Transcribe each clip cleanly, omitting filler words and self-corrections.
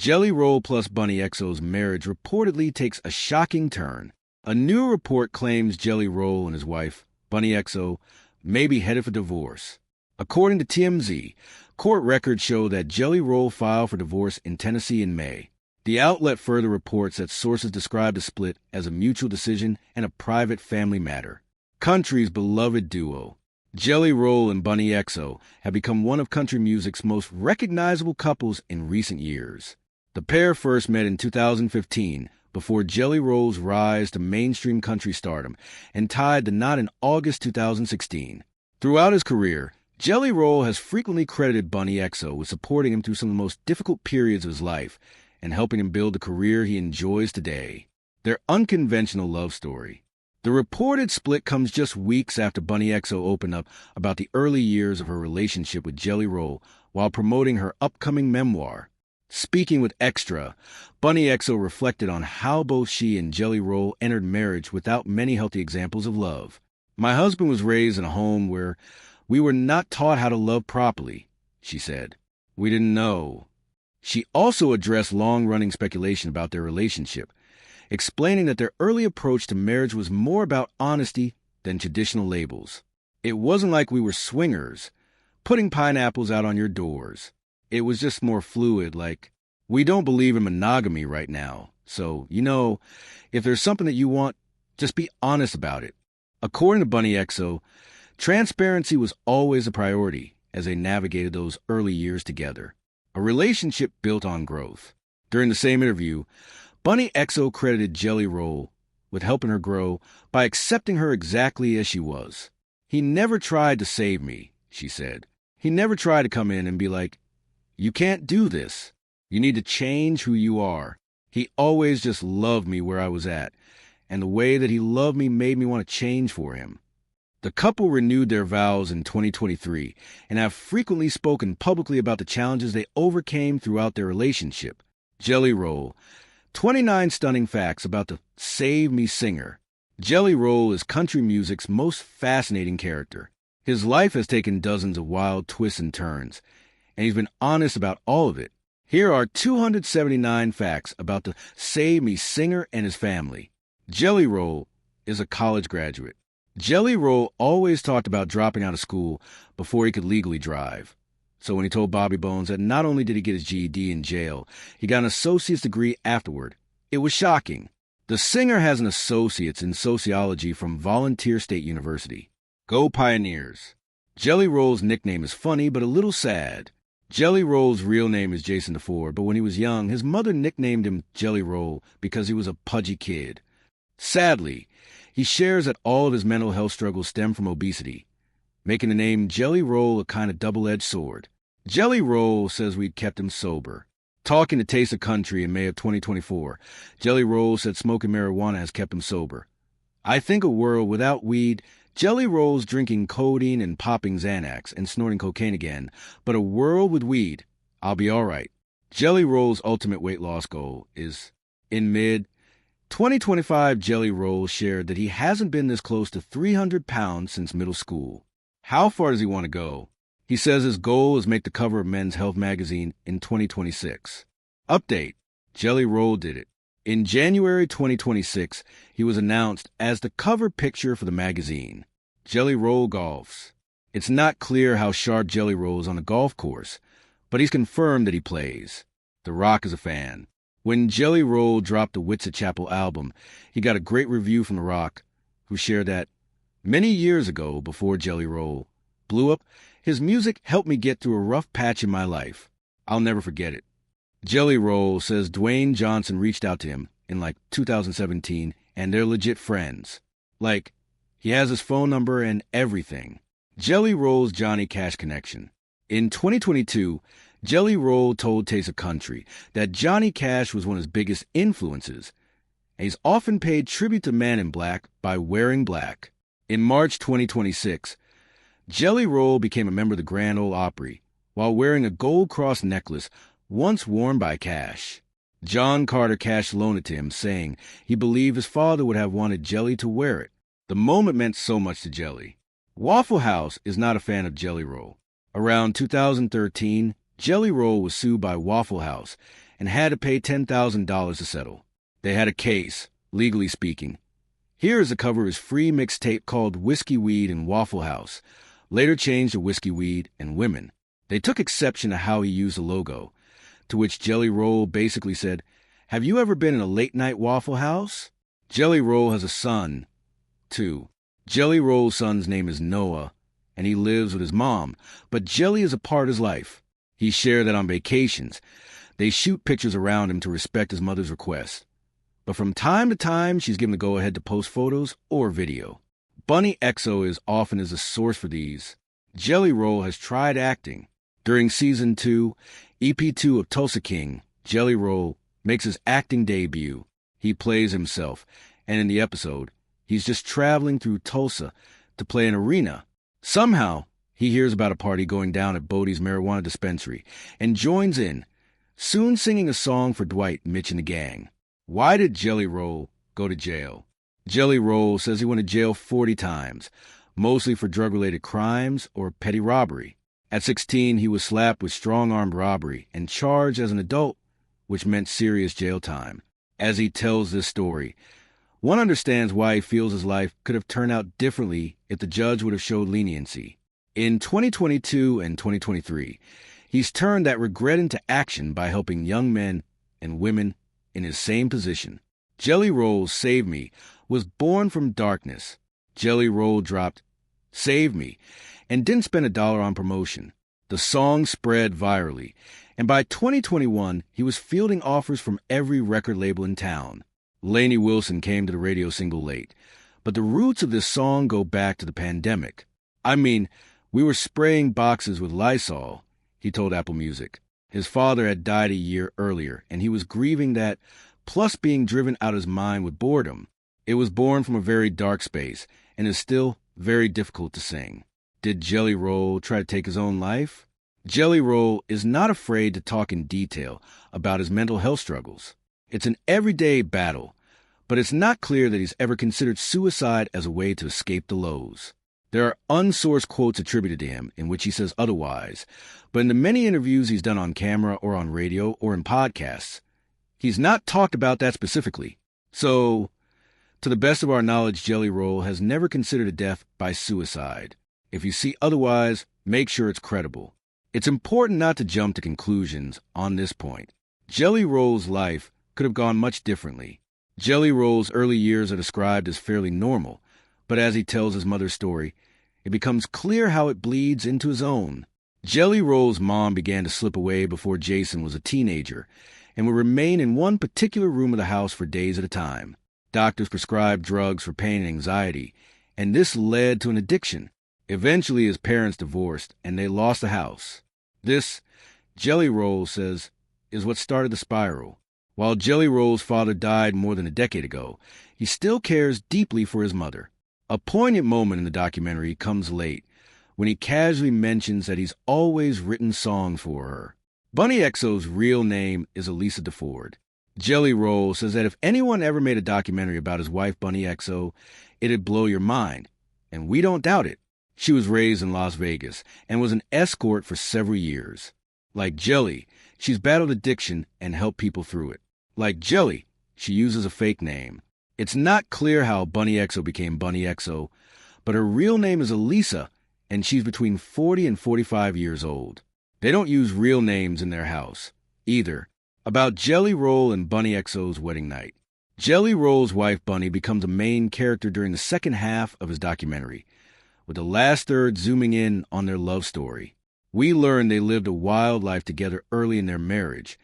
Jelly Roll plus Bunnie Xo's marriage reportedly takes a shocking turn. A new report claims Jelly Roll and his wife, Bunnie Xo, may be headed for divorce. According to TMZ, court records show that Jelly Roll filed for divorce in Tennessee in May. The outlet further reports that sources describe the split as a mutual decision and a private family matter. Country's beloved duo, Jelly Roll and Bunnie Xo, have become one of country music's most recognizable couples in recent years. The pair first met in 2015, before Jelly Roll's rise to mainstream country stardom, and tied the knot in August 2016. Throughout his career, Jelly Roll has frequently credited Bunnie Xo with supporting him through some of the most difficult periods of his life and helping him build the career he enjoys today. Their unconventional love story. The reported split comes just weeks after Bunnie Xo opened up about the early years of her relationship with Jelly Roll while promoting her upcoming memoir. Speaking with Extra, Bunnie Xo reflected on how both she and Jelly Roll entered marriage without many healthy examples of love. "My husband was raised in a home where we were not taught how to love properly," she said. "We didn't know." She also addressed long-running speculation about their relationship, explaining that their early approach to marriage was more about honesty than traditional labels. "It wasn't like we were swingers, putting pineapples out on your doors. It was just more fluid, like, we don't believe in monogamy right now, so, if there's something that you want, just be honest about it." According to Bunnie Xo, transparency was always a priority as they navigated those early years together. A relationship built on growth. During the same interview, Bunnie Xo credited Jelly Roll with helping her grow by accepting her exactly as she was. "He never tried to save me," she said. "He never tried to come in and be like, 'You can't do this. You need to change who you are.' He always just loved me where I was at, and the way that he loved me made me want to change for him." The couple renewed their vows in 2023 and have frequently spoken publicly about the challenges they overcame throughout their relationship. Jelly Roll. 29 stunning facts about the Save Me singer. Jelly Roll is country music's most fascinating character. His life has taken dozens of wild twists and turns, and he's been honest about all of it. Here are 279 facts about the Save Me singer and his family. Jelly Roll is a college graduate. Jelly Roll always talked about dropping out of school before he could legally drive. So when he told Bobby Bones that not only did he get his GED in jail, he got an associate's degree afterward, it was shocking. The singer has an associate's in sociology from Volunteer State University. Go Pioneers. Jelly Roll's nickname is funny but a little sad. Jelly Roll's real name is Jason DeFord, but when he was young, his mother nicknamed him Jelly Roll because he was a pudgy kid. Sadly, he shares that all of his mental health struggles stem from obesity, making the name Jelly Roll a kind of double-edged sword. Jelly Roll says we'd kept him sober. Talking to Taste of Country in May of 2024, Jelly Roll said smoking marijuana has kept him sober. "I think a world without weed, Jelly Roll's drinking codeine and popping Xanax and snorting cocaine again, but a world with weed, I'll be all right." Jelly Roll's ultimate weight loss goal is in mid-2025. Jelly Roll shared that he hasn't been this close to 300 pounds since middle school. How far does he want to go? He says his goal is make the cover of Men's Health magazine in 2026. Update: Jelly Roll did it. In January 2026, he was announced as the cover picture for the magazine. Jelly Roll golfs. It's not clear how sharp Jelly Roll is on a golf course, but he's confirmed that he plays. The Rock is a fan. When Jelly Roll dropped the Wits at Chapel album, he got a great review from The Rock, who shared that, "Many years ago, before Jelly Roll blew up, his music helped me get through a rough patch in my life. I'll never forget it." Jelly Roll says Dwayne Johnson reached out to him in 2017, and they're legit friends. He has his phone number and everything. Jelly Roll's Johnny Cash connection. In 2022, Jelly Roll told Taste of Country that Johnny Cash was one of his biggest influences, and he's often paid tribute to Man in Black by wearing black. In March 2026, Jelly Roll became a member of the Grand Ole Opry while wearing a gold cross necklace once worn by Cash. John Carter Cash loaned it to him, saying he believed his father would have wanted Jelly to wear it. The moment meant so much to Jelly. Waffle House is not a fan of Jelly Roll. Around 2013, Jelly Roll was sued by Waffle House and had to pay $10,000 to settle. They had a case, legally speaking. Here is a cover of his free mixtape called Whiskey, Weed, and Waffle House, later changed to Whiskey, Weed, and Women. They took exception to how he used the logo, to which Jelly Roll basically said, "Have you ever been in a late-night Waffle House?" Jelly Roll has a son, too. Jelly Roll's son's name is Noah, and he lives with his mom, but Jelly is a part of his life. He shared that on vacations. They shoot pictures around him to respect his mother's request. But from time to time, she's given the go-ahead to post photos or video. Bunnie Xo is often as a source for these. Jelly Roll has tried acting. During Season 2, EP2 of Tulsa King, Jelly Roll makes his acting debut. He plays himself, and in the episode, he's just traveling through Tulsa to play an arena. Somehow, he hears about a party going down at Bodie's marijuana dispensary and joins in, soon singing a song for Dwight, Mitch, and the gang. Why did Jelly Roll go to jail? Jelly Roll says he went to jail 40 times, mostly for drug-related crimes or petty robbery. At 16, he was slapped with strong-armed robbery and charged as an adult, which meant serious jail time. As he tells this story, one understands why he feels his life could have turned out differently if the judge would have showed leniency. In 2022 and 2023, he's turned that regret into action by helping young men and women in his same position. Jelly Roll's Save Me was born from darkness. Jelly Roll dropped Save Me and didn't spend $1 on promotion. The song spread virally, and by 2021, he was fielding offers from every record label in town. Lainey Wilson came to the radio single late, but the roots of this song go back to the pandemic. I mean, we were spraying boxes with Lysol, he told Apple Music. His father had died a year earlier, and he was grieving that, plus being driven out of his mind with boredom. It was born from a very dark space, and is still very difficult to sing. Did Jelly Roll try to take his own life? Jelly Roll is not afraid to talk in detail about his mental health struggles. It's an everyday battle, but it's not clear that he's ever considered suicide as a way to escape the lows. There are unsourced quotes attributed to him in which he says otherwise, but in the many interviews he's done on camera or on radio or in podcasts, he's not talked about that specifically. So, to the best of our knowledge, Jelly Roll has never considered a death by suicide. If you see otherwise, make sure it's credible. It's important not to jump to conclusions on this point. Jelly Roll's life could have gone much differently. Jelly Roll's early years are described as fairly normal, but as he tells his mother's story, it becomes clear how it bleeds into his own. Jelly Roll's mom began to slip away before Jason was a teenager and would remain in one particular room of the house for days at a time. Doctors prescribed drugs for pain and anxiety, and this led to an addiction. Eventually, his parents divorced, and they lost the house. This, Jelly Roll says, is what started the spiral. While Jelly Roll's father died more than a decade ago, he still cares deeply for his mother. A poignant moment in the documentary comes late, when he casually mentions that he's always written songs for her. Bunnie Xo's real name is Elisa DeFord. Jelly Roll says that if anyone ever made a documentary about his wife, Bunnie Xo, it'd blow your mind, and we don't doubt it. She was raised in Las Vegas and was an escort for several years. Like Jelly, she's battled addiction and helped people through it. Like Jelly, she uses a fake name. It's not clear how Bunnie Xo became Bunnie Xo, but her real name is Elisa, and she's between 40 and 45 years old. They don't use real names in their house, either. About Jelly Roll and Bunnie Xo's wedding night. Jelly Roll's wife, Bunnie, becomes a main character during the second half of his documentary, with the last third zooming in on their love story. We learn they lived a wild life together early in their marriage,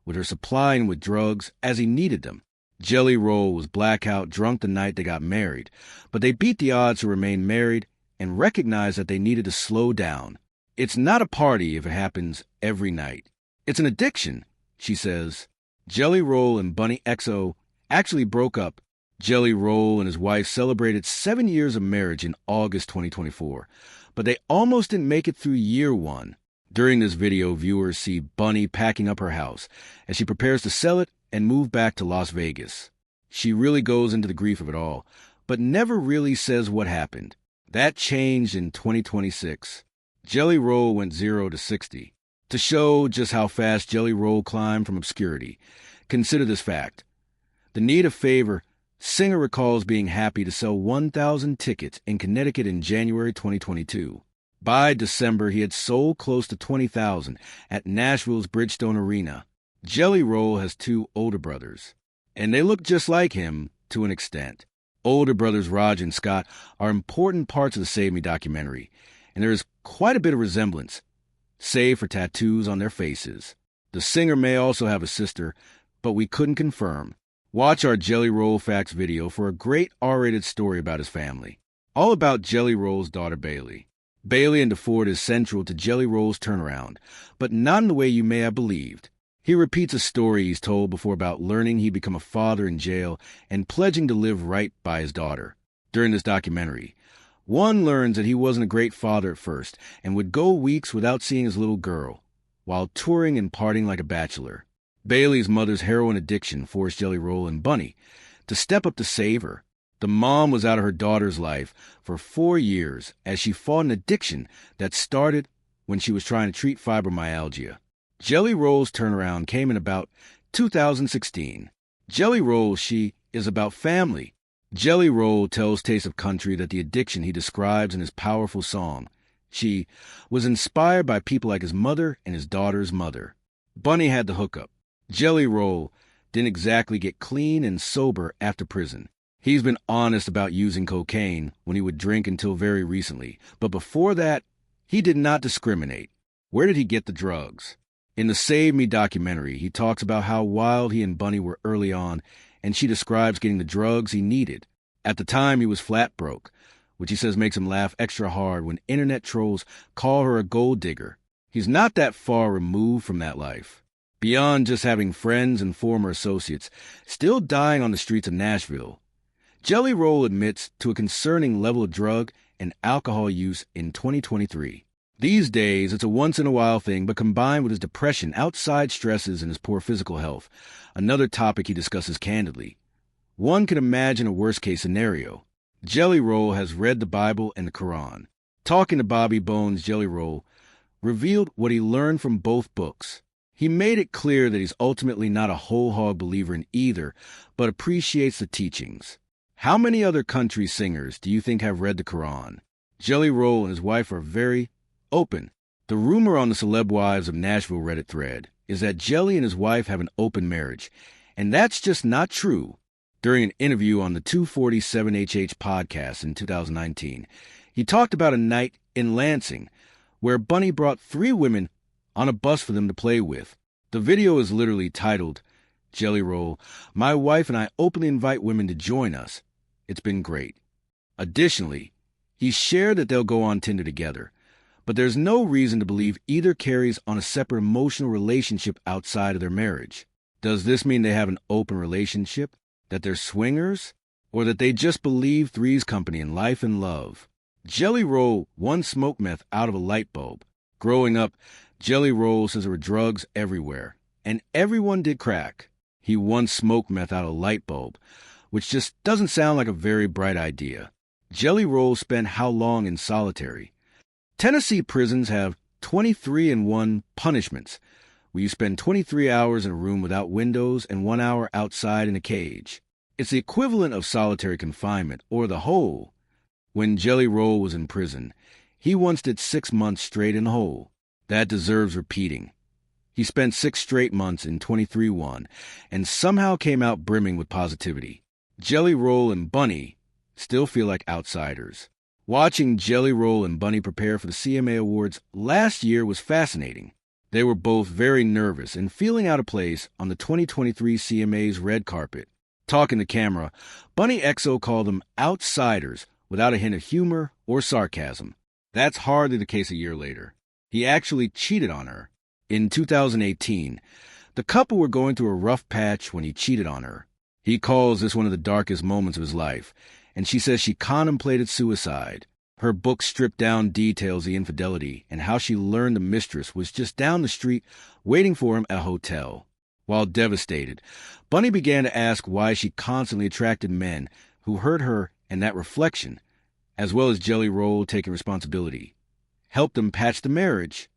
with her supplying with drugs as he needed them. Jelly Roll was blackout drunk the night they got married, but they beat the odds to remain married and recognized that they needed to slow down. It's not a party if it happens every night. It's an addiction, she says. Jelly Roll and Bunnie Xo actually broke up. Jelly Roll and his wife celebrated 7 years of marriage in August 2024, but they almost didn't make it through year one. During this video, viewers see Bunnie packing up her house as she prepares to sell it and move back to Las Vegas. She really goes into the grief of it all, but never really says what happened. That changed in 2026. Jelly Roll went 0 to 60. To show just how fast Jelly Roll climbed from obscurity, consider this fact. The need a favor, singer recalls being happy to sell 1,000 tickets in Connecticut in January 2022. By December, he had sold close to 20,000 at Nashville's Bridgestone Arena. Jelly Roll has two older brothers, and they look just like him to an extent. Older brothers Raj and Scott are important parts of the Save Me documentary, and there is quite a bit of resemblance, save for tattoos on their faces. The singer may also have a sister, but we couldn't confirm. Watch our Jelly Roll Facts video for a great R-rated story about his family, all about Jelly Roll's daughter Bailey. Bailey and DeFord is central to Jelly Roll's turnaround, but not in the way you may have believed. He repeats a story he's told before about learning he'd become a father in jail and pledging to live right by his daughter. During this documentary, one learns that he wasn't a great father at first and would go weeks without seeing his little girl, while touring and partying like a bachelor. Bailey's mother's heroin addiction forced Jelly Roll and Bunnie to step up to save her. The mom was out of her daughter's life for 4 years as she fought an addiction that started when she was trying to treat fibromyalgia. Jelly Roll's turnaround came in about 2016. Jelly Roll, she is about family. Jelly Roll tells Taste of Country that the addiction he describes in his powerful song, She, was inspired by people like his mother and his daughter's mother. Bunnie had the hookup. Jelly Roll didn't exactly get clean and sober after prison. He's been honest about using cocaine when he would drink until very recently, but before that, he did not discriminate. Where did he get the drugs? In the Save Me documentary, he talks about how wild he and Bunnie were early on, and she describes getting the drugs he needed. At the time, he was flat broke, which he says makes him laugh extra hard when internet trolls call her a gold digger. He's not that far removed from that life. Beyond just having friends and former associates still dying on the streets of Nashville, Jelly Roll admits to a concerning level of drug and alcohol use in 2023. These days, it's a once-in-a-while thing, but combined with his depression, outside stresses, and his poor physical health, another topic he discusses candidly, one can imagine a worst-case scenario. Jelly Roll has read the Bible and the Quran. Talking to Bobby Bones, Jelly Roll revealed what he learned from both books. He made it clear that he's ultimately not a whole hog believer in either, but appreciates the teachings. How many other country singers do you think have read the Quran? Jelly Roll and his wife are very open. The rumor on the Celeb Wives of Nashville Reddit thread is that Jelly and his wife have an open marriage, and that's just not true. During an interview on the 247HH podcast in 2019, he talked about a night in Lansing where Bunnie brought 3 women on a bus for them to play with. The video is literally titled, Jelly Roll, My Wife and I Openly Invite Women to Join Us. It's been great. Additionally, he shared that they'll go on Tinder together, but there's no reason to believe either carries on a separate emotional relationship outside of their marriage. Does this mean they have an open relationship? That they're swingers? Or that they just believe Three's Company in life and love? Jelly Roll once smoked meth out of a light bulb. Growing up, Jelly Roll says there were drugs everywhere, and everyone did crack. He once smoked meth out of a light bulb, which just doesn't sound like a very bright idea. Jelly Roll spent how long in solitary? Tennessee prisons have 23-in-1 punishments, where you spend 23 hours in a room without windows and 1 hour outside in a cage. It's the equivalent of solitary confinement, or the hole. When Jelly Roll was in prison, he once did 6 months straight in the hole. That deserves repeating. He spent 6 straight months in 23-1 and somehow came out brimming with positivity. Jelly Roll and Bunnie still feel like outsiders. Watching Jelly Roll and Bunnie prepare for the CMA Awards last year was fascinating. They were both very nervous and feeling out of place on the 2023 CMA's red carpet. Talking to camera, Bunnie Xo called them outsiders without a hint of humor or sarcasm. That's hardly the case a year later. He actually cheated on her. In 2018, the couple were going through a rough patch when he cheated on her. He calls this one of the darkest moments of his life, and she says she contemplated suicide. Her book stripped down details the infidelity and how she learned the mistress was just down the street waiting for him at a hotel. While devastated, Bunnie began to ask why she constantly attracted men who hurt her, and that reflection, as well as Jelly Roll taking responsibility, helped them patch the marriage.